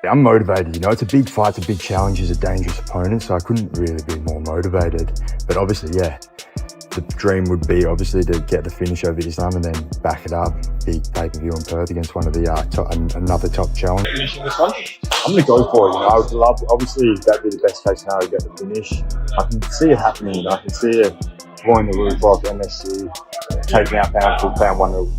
I'm motivated, you know, it's a big fight, it's a big challenge, he's a dangerous opponent, so I couldn't really be more motivated. But obviously, yeah, the dream would be obviously to get the finish over Islam and then back it up, big pay-per-view in Perth against one of the another top challenge. Finishing this one? I'm going to go for it, you know, I would love, obviously that'd be the best case scenario to get the finish. I can see it happening, you know, I can see it blowing the roof off MSC, taking out pound for pound 1-0.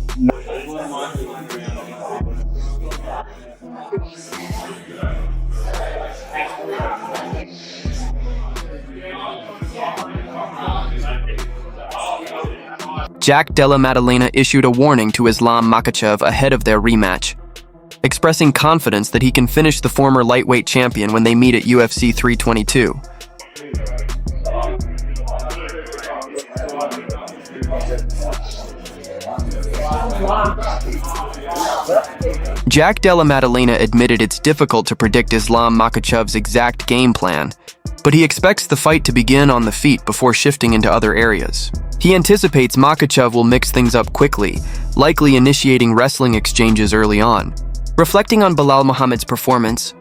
Della Maddalena issued a warning to Islam Makhachev ahead of their rematch, expressing confidence that he can finish the former lightweight champion when they meet at UFC 322. Della Maddalena admitted it's difficult to predict Islam Makhachev's exact game plan, but he expects the fight to begin on the feet before shifting into other areas. He anticipates Makhachev will mix things up quickly, likely initiating wrestling exchanges early on. Reflecting on Belal Muhammad's performance,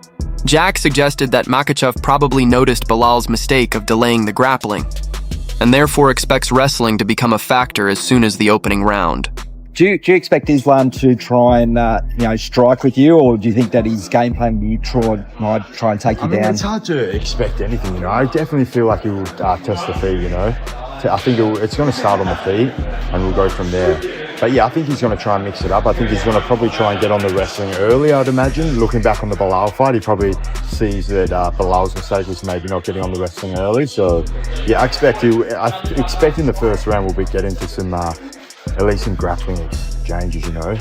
Jack suggested that Makhachev probably noticed Belal's mistake of delaying the grappling, and therefore expects wrestling to become a factor as soon as the opening round. Do you expect Islam to try and strike with you, or do you think that his game plan might try and take you down? It's hard to expect anything, you know. I definitely feel like he will test the feet, you know. I think it's going to start on the feet, and we'll go from there. But yeah, I think he's going to try and mix it up. I think he's going to probably try and get on the wrestling early, I'd imagine. Looking back on the Belal fight, he probably sees that Belal's mistake was maybe not getting on the wrestling early. So yeah, I expect in the first round we'll get into some at least some grappling exchanges, you know.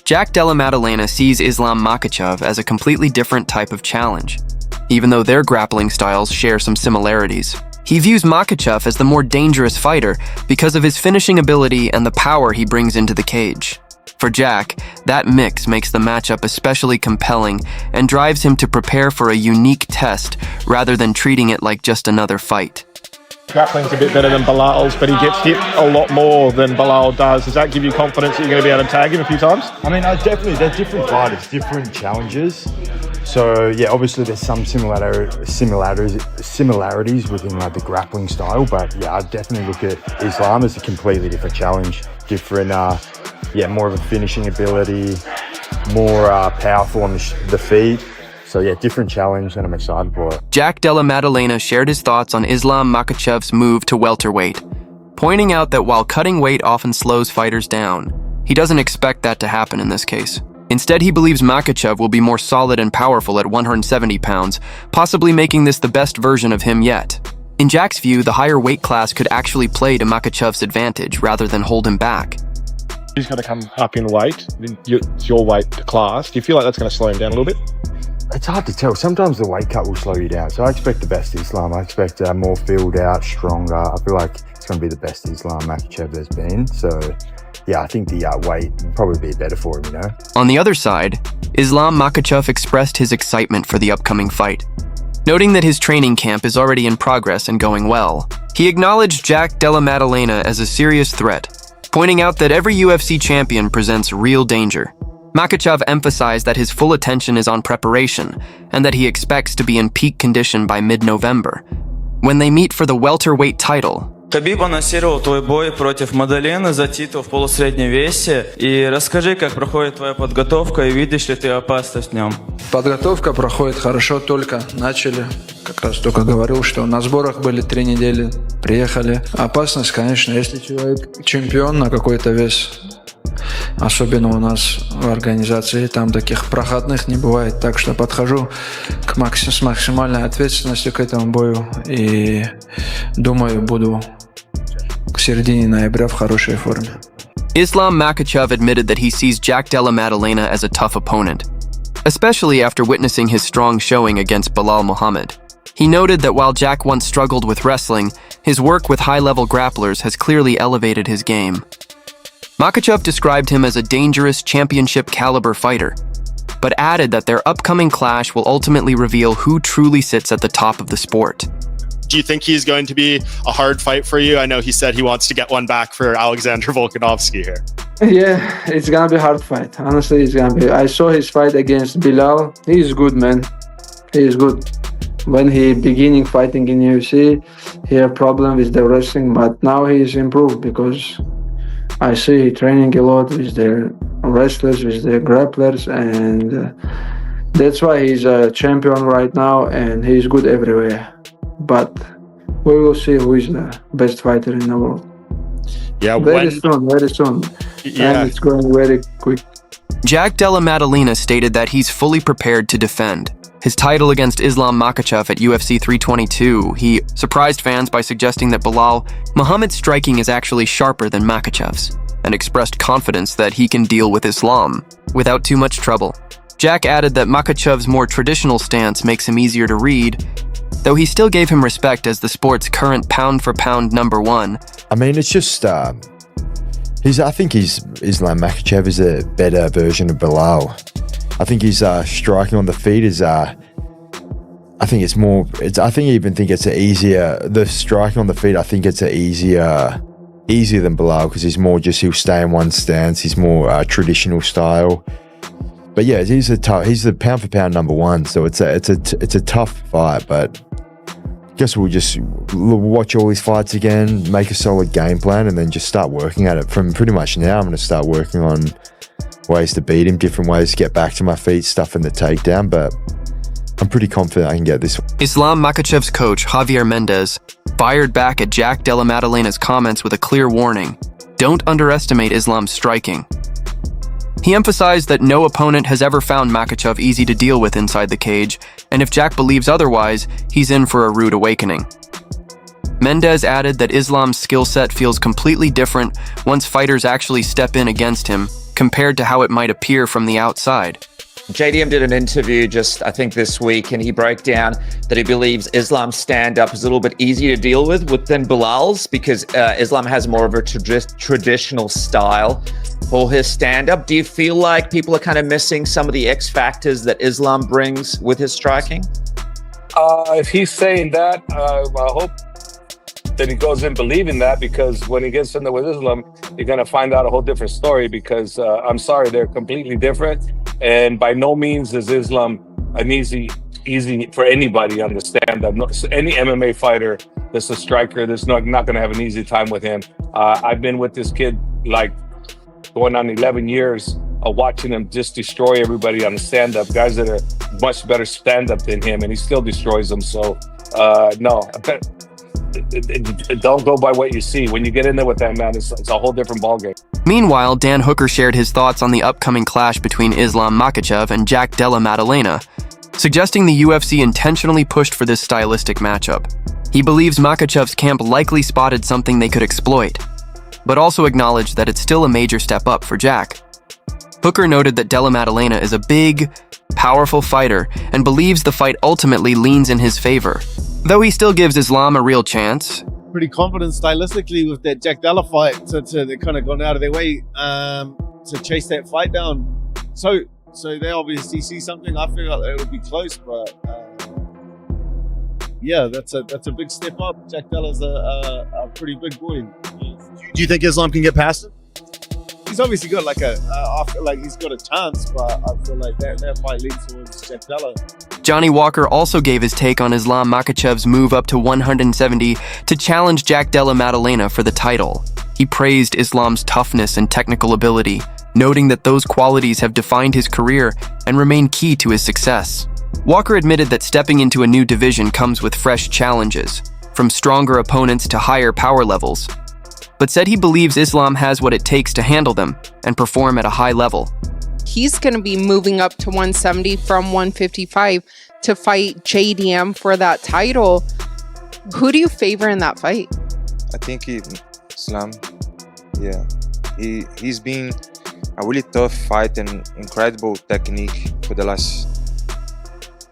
Della Maddalena sees Islam Makhachev as a completely different type of challenge, even though their grappling styles share some similarities. He views Makhachev as the more dangerous fighter because of his finishing ability and the power he brings into the cage. For Jack, that mix makes the matchup especially compelling and drives him to prepare for a unique test rather than treating it like just another fight. Grappling's a bit better than Belal's, but he gets hit a lot more than Belal does. Does that give you confidence that you're going to be able to tag him a few times? I mean, definitely, they're different fighters, different challenges. So yeah, obviously there's some similarities within like the grappling style, but yeah, I definitely look at Islam as a completely different challenge, different, more of a finishing ability, more powerful on the feet. So yeah, different challenge, and I'm excited for it. Della Maddalena shared his thoughts on Islam Makhachev's move to welterweight, pointing out that while cutting weight often slows fighters down, he doesn't expect that to happen in this case. Instead, he believes Makhachev will be more solid and powerful at 170 pounds, possibly making this the best version of him yet. In Jack's view, the higher weight class could actually play to Makhachev's advantage rather than hold him back. He's going to come up in weight. It's your weight class. Do you feel like that's going to slow him down a little bit? It's hard to tell. Sometimes the weight cut will slow you down. So I expect the best Islam. I expect more filled out, stronger. I feel like it's going to be the best Islam Makhachev there's been. So yeah, I think the weight would probably be better for him, you know. On the other side, Islam Makhachev expressed his excitement for the upcoming fight. Noting that his training camp is already in progress and going well, he acknowledged Della Maddalena as a serious threat, pointing out that every UFC champion presents real danger. Makhachev emphasized that his full attention is on preparation and that he expects to be in peak condition by mid-November, when they meet for the welterweight title. Хабиб анонсировал твой бой против Маддалены за титул в полусреднем весе. И расскажи, как проходит твоя подготовка и видишь ли ты опасность в нем? Подготовка проходит хорошо, только начали. Как раз только говорил, что на сборах были 3 недели, приехали. Опасность, конечно, если человек чемпион на какой-то вес, особенно у нас в организации, там таких проходных не бывает. Так что подхожу с максимальной ответственностью к этому бою и думаю, буду к середине ноября в хорошей форме. Islam Makhachev admitted that he sees Della Maddalena as a tough opponent, especially after witnessing his strong showing against Belal Muhammad. He noted that while Jack once struggled with wrestling, his work with high-level grapplers has clearly elevated his game. Makhachev described him as a dangerous championship-caliber fighter, but added that their upcoming clash will ultimately reveal who truly sits at the top of the sport. Do you think he's going to be a hard fight for you? I know he said he wants to get one back for Alexander Volkanovski here. Yeah, it's gonna be a hard fight. Honestly, it's gonna be. I saw his fight against Bilal. He is good, man. He is good. When he beginning fighting in UFC, he had problem with the wrestling, but now he's improved because I see he training a lot with the wrestlers, with the grapplers, and that's why he's a champion right now, and he's good everywhere. But we will see who is the best fighter in the world. Yeah, Very soon. Yeah. And it's going very quick. Jack Della Maddalena stated that he's fully prepared to defend his title against Islam Makhachev at UFC 322. He surprised fans by suggesting that Belal Muhammad's striking is actually sharper than Makhachev's, and expressed confidence that he can deal with Islam without too much trouble. Jack added that Makhachev's more traditional stance makes him easier to read, though he still gave him respect as the sport's current pound-for-pound #1. I mean, it's just, I think Islam Makhachev is a better version of Belal. I think his striking on the feet is, I think it's more, the striking on the feet, I think it's easier than Belal because he'll stay in one stance. He's more traditional style. But yeah, he's the pound for pound #1, so it's a tough fight. But I guess we'll just watch all these fights again, make a solid game plan, and then just start working at it. From pretty much now, I'm going to start working on ways to beat him, different ways to get back to my feet, stuff in the takedown. But I'm pretty confident I can get this. Islam Makhachev's coach, Javier Mendez, fired back at Jack Della Maddalena's comments with a clear warning: don't underestimate Islam's striking. He emphasized that no opponent has ever found Makhachev easy to deal with inside the cage, and if Jack believes otherwise, he's in for a rude awakening. Mendez added that Islam's skill set feels completely different once fighters actually step in against him, compared to how it might appear from the outside. JDM did an interview just, I think, this week, and he broke down that he believes Islam's stand-up is a little bit easier to deal with than Bilal's because Islam has more of a traditional style for his stand-up. Do you feel like people are kind of missing some of the X factors that Islam brings with his striking? If he's saying that, I hope that he goes in believing that, because when he gets in there with Islam, you're going to find out a whole different story because I'm sorry, they're completely different. And by no means is Islam an easy for anybody on the stand-up. Any MMA fighter that's a striker, that's not going to have an easy time with him. I've been with this kid like going on 11 years of watching him just destroy everybody on the stand-up, guys that are much better stand-up than him, and he still destroys them. So, no, don't go by what you see. When you get in there with that man, it's a whole different ballgame. Meanwhile, Dan Hooker shared his thoughts on the upcoming clash between Islam Makhachev and Jack Della Maddalena, suggesting the UFC intentionally pushed for this stylistic matchup. He believes Makhachev's camp likely spotted something they could exploit, but also acknowledged that it's still a major step up for Jack. Hooker noted that Della Maddalena is a big, powerful fighter and believes the fight ultimately leans in his favor, though he still gives Islam a real chance. Pretty confident stylistically with that Jack Della fight, so they've kind of gone out of their way to chase that fight down. So they obviously see something. I feel like it'll be close, but yeah, that's a big step up. Jack Della's a pretty big boy. Do you think Islam can get past it? He's obviously got I feel like he's got a chance, but I feel like that fight leans towards Jack Della. Johnny Walker also gave his take on Islam Makhachev's move up to 170 to challenge Jack Della Maddalena for the title. He praised Islam's toughness and technical ability, noting that those qualities have defined his career and remain key to his success. Walker admitted that stepping into a new division comes with fresh challenges, from stronger opponents to higher power levels, but said he believes Islam has what it takes to handle them and perform at a high level. He's going to be moving up to 170 from 155 to fight JDM for that title. Who do you favor in that fight? I think Islam, yeah. He's been a really tough fight and incredible technique for the last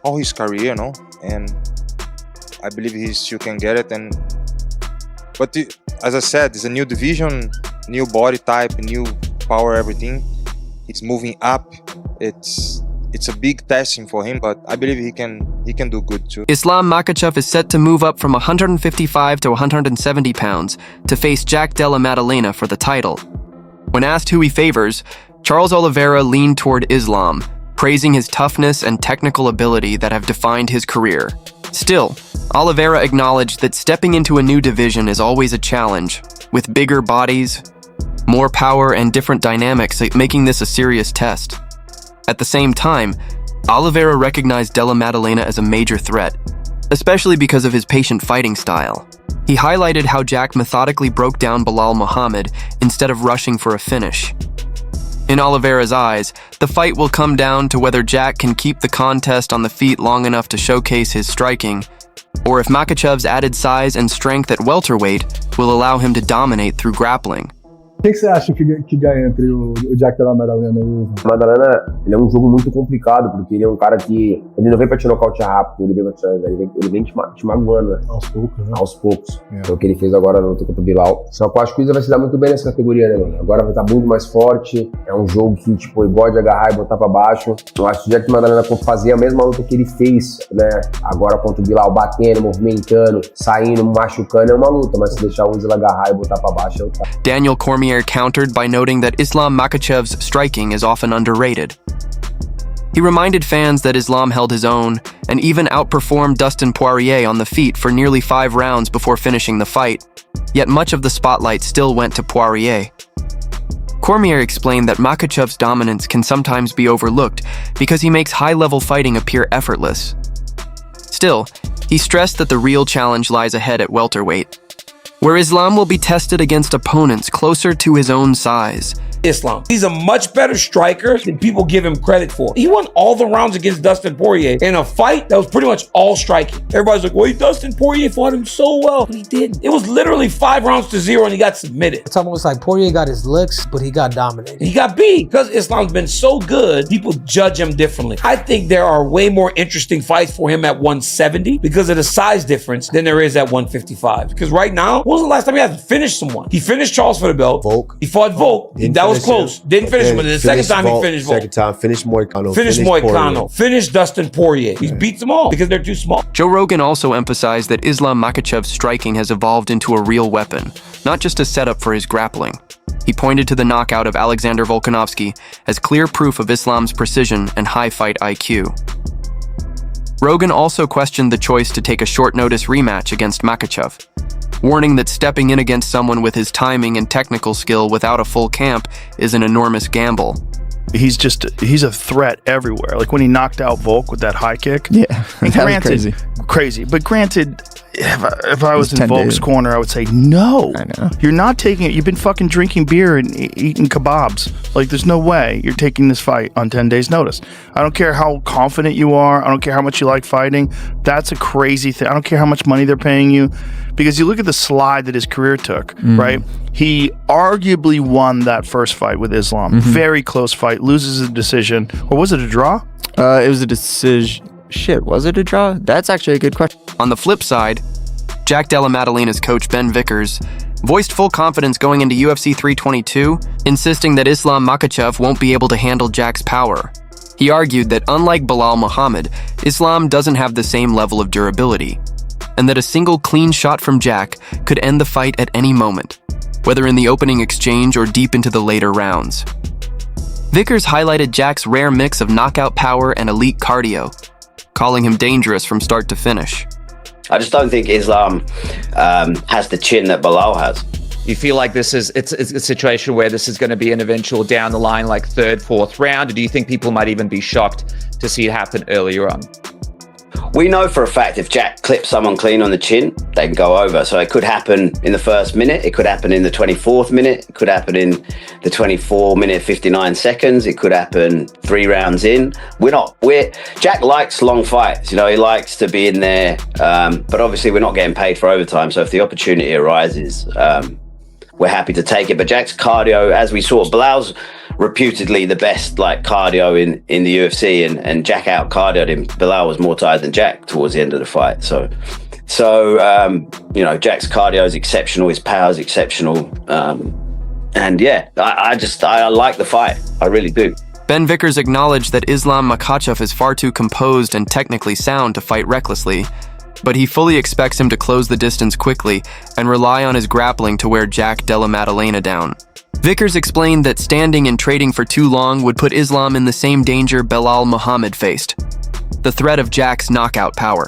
all his career, you know, and I believe he still can get it. But as I said, it's a new division, new body type, new power, everything. It's moving up. It's a big testing for him, but I believe he can do good too. Islam Makhachev is set to move up from 155 to 170 pounds to face Jack Della Maddalena for the title. When asked who he favors, Charles Oliveira leaned toward Islam, praising his toughness and technical ability that have defined his career. Still, Oliveira acknowledged that stepping into a new division is always a challenge, with bigger bodies, more power, and different dynamics, making this a serious test. At the same time, Oliveira recognized Della Maddalena as a major threat, especially because of his patient fighting style. He highlighted how Jack methodically broke down Belal Muhammad instead of rushing for a finish. In Oliveira's eyes, the fight will come down to whether Jack can keep the contest on the feet long enough to showcase his striking, or if Makhachev's added size and strength at welterweight will allow him to dominate through grappling. O que você acha que ganha entre o Jack Della Maddalena e o Islam? Maddalena, ele é um jogo muito complicado, porque ele é um cara que ele não vem pra te nocautear rápido, ele vem te magoando, né? Aos poucos, né? Aos poucos. É o que ele fez agora na luta contra o Bilal. Só que eu acho que o Islam vai se dar muito bem nessa categoria, né, mano? Agora vai estar muito mais forte, é um jogo que, tipo, ele pode agarrar e botar pra baixo. Eu acho que o Jack Maddalena fazer a mesma luta que ele fez, né? Agora contra o Bilal, batendo, movimentando, saindo, machucando, é uma luta, mas se deixar o Islam agarrar e botar pra baixo, é outra. Daniel Cormier countered by noting that Islam Makhachev's striking is often underrated. He reminded fans that Islam held his own and even outperformed Dustin Poirier on the feet for nearly 5 rounds before finishing the fight, yet much of the spotlight still went to Poirier. Cormier explained that Makhachev's dominance can sometimes be overlooked because he makes high-level fighting appear effortless. Still, he stressed that the real challenge lies ahead at welterweight, where Islam will be tested against opponents closer to his own size. Islam. He's a much better striker than people give him credit for. He won all the rounds against Dustin Poirier in a fight that was pretty much all striking. Everybody's like, well, Dustin Poirier fought him so well. But he didn't. It was literally 5 rounds to 0 and he got submitted. It's almost like Poirier got his licks, but he got dominated. He got beat. Because Islam's been so good, people judge him differently. I think there are way more interesting fights for him at 170 because of the size difference than there is at 155. Because right now, when was the last time he had to finish someone? He finished Charles for the belt. Volk. He fought Volk. That was close. Didn't finish him, but the second time he finished Volk. Second time, finished Moicano. Finished Moicano. Finished Dustin Poirier. He's beat them all because they're too small. Joe Rogan also emphasized that Islam Makhachev's striking has evolved into a real weapon, not just a setup for his grappling. He pointed to the knockout of Alexander Volkanovski as clear proof of Islam's precision and high fight IQ. Rogan also questioned the choice to take a short-notice rematch against Makhachev, warning that stepping in against someone with his timing and technical skill without a full camp is an enormous gamble. He's a threat everywhere. Like when he knocked out Volk with that high kick. Yeah, and that was crazy. But granted, if I was in Volk's corner, I would say, no, I know. You're not taking it. You've been fucking drinking beer and eating kebabs. Like there's no way you're taking this fight on 10 days notice. I don't care how confident you are. I don't care how much you like fighting. That's a crazy thing. I don't care how much money they're paying you, because you look at the slide that his career took, right? He arguably won that first fight with Islam. Very close fight, loses a decision. Or was it a draw? It was a decision. Shit, was it a draw? That's actually a good question. On the flip side, Jack Della Maddalena's coach Ben Vickers voiced full confidence going into UFC 322, insisting that Islam Makhachev won't be able to handle Jack's power. He argued that unlike Belal Muhammad, Islam doesn't have the same level of durability, and that a single clean shot from Jack could end the fight at any moment, whether in the opening exchange or deep into the later rounds. Vickers highlighted Jack's rare mix of knockout power and elite cardio, calling him dangerous from start to finish. I just don't think Islam has the chin that Belal has. You feel like it's a situation where this is going to be an eventual down the line, like 3rd, 4th round? Or do you think people might even be shocked to see it happen earlier on? We know for a fact if Jack clips someone clean on the chin, they can go over. So it could happen in the 1st minute, it could happen in the 24th minute, it could happen in the 24-minute 59 seconds, it could happen 3 rounds in. Jack likes long fights, he likes to be in there, but obviously we're not getting paid for overtime. So if the opportunity arises, we're happy to take it. But Jack's cardio, as we saw, Bilal's reputedly the best cardio in the UFC, and Jack out cardioed him. Belal was more tired than Jack towards the end of the fight. So Jack's cardio is exceptional, his power is exceptional, and yeah, I like the fight, I really do. Ben Vickers acknowledged that Islam Makhachev is far too composed and technically sound to fight recklessly, but he fully expects him to close the distance quickly and rely on his grappling to wear Jack Della Maddalena down. Vickers explained that standing and trading for too long would put Islam in the same danger Belal Muhammad faced, the threat of Jack's knockout power.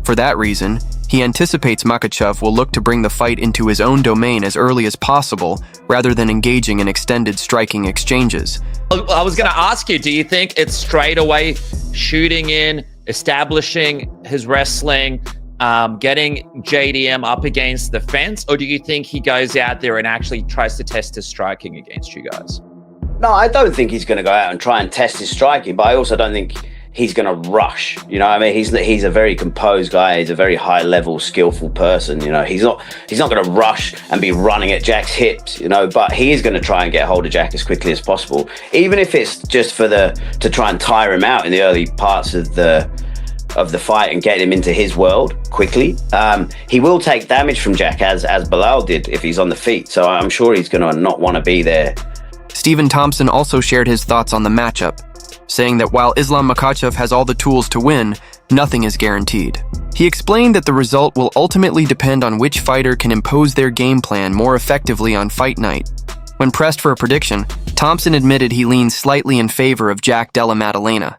For that reason, he anticipates Makhachev will look to bring the fight into his own domain as early as possible, rather than engaging in extended striking exchanges. I was going to ask you, do you think it's straight away shooting in, establishing his wrestling, getting JDM up against the fence, or do you think he goes out there and actually tries to test his striking against you guys? No, I don't think he's going to go out and try and test his striking, but I also don't think he's going to rush. You know, I mean, he's a very composed guy. He's a very high level, skillful person. You know, he's not going to rush and be running at Jack's hips. You know, but he is going to try and get hold of Jack as quickly as possible, even if it's just to try and tire him out in the early parts of the fight and get him into his world quickly. He will take damage from Jack as Belal did if he's on the feet. So I'm sure he's going to not want to be there. Stephen Thompson also shared his thoughts on the matchup, saying that while Islam Makhachev has all the tools to win, nothing is guaranteed. He explained that the result will ultimately depend on which fighter can impose their game plan more effectively on fight night. When pressed for a prediction, Thompson admitted he leans slightly in favor of Jack Della Maddalena.